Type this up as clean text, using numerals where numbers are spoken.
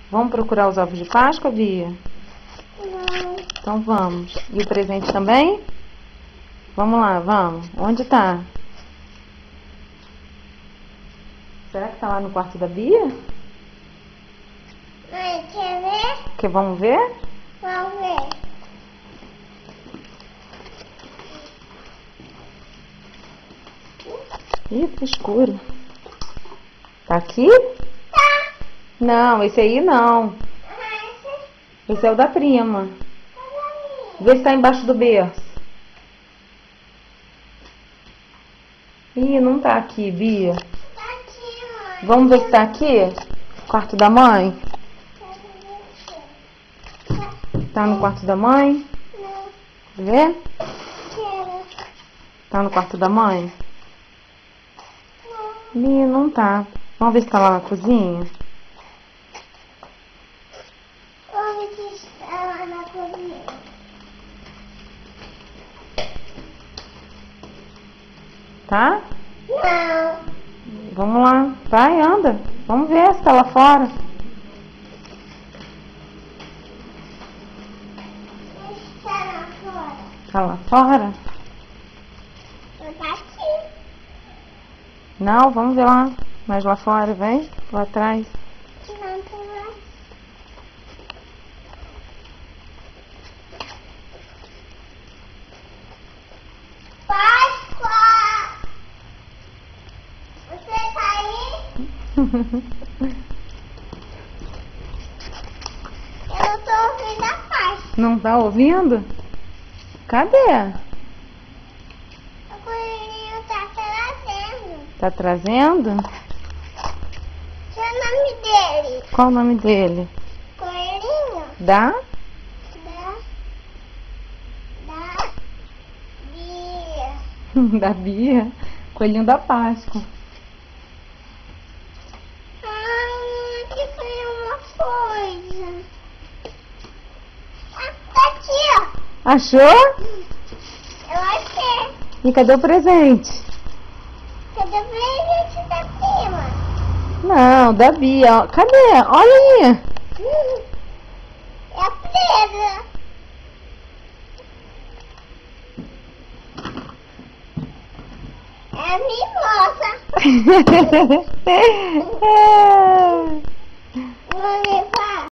Vamos procurar os ovos de Páscoa, Bia? Não. Então vamos. E o presente também? Vamos lá, vamos. Onde tá? Será que tá lá no quarto da Bia? Mãe, quer ver? Vamos ver? Vamos ver. Ih, tá escuro. Tá aqui? Tá. Não, esse aí não. Esse é o da prima. Vê se tá embaixo do berço. Ih, não tá aqui, Bia. Tá aqui, mãe. Vamos ver se tá aqui? Quarto da mãe? Tá no quarto da mãe? Não. Vê? Quero. Tá no quarto da mãe? Não. Ih, não tá. Vamos ver se tá lá na cozinha? Vamos ver se está lá na cozinha. Tá? Não. Vamos lá. Vai, anda. Vamos ver se tá lá fora. Está lá fora. Tá lá fora? Não tá aqui. Não, vamos ver lá. Mais lá fora, vem. Lá atrás. Não tá lá. Páscoa! Você tá aí? Eu não tô ouvindo a Páscoa. Não tá ouvindo? Cadê? O coelhinho tá trazendo. Tá trazendo? Qual é o nome dele? Qual o nome dele? Coelhinho? Da? Da Bia. Da Bia. Coelhinho da Páscoa. Aqui foi uma coisa. Ah, tá aqui, ó. Achou? Eu achei. E cadê o presente? Cadê o presente da prima? Não, da Bia. Ó. Cadê? Olha aí. É a presa. É a mimosa. Mãe,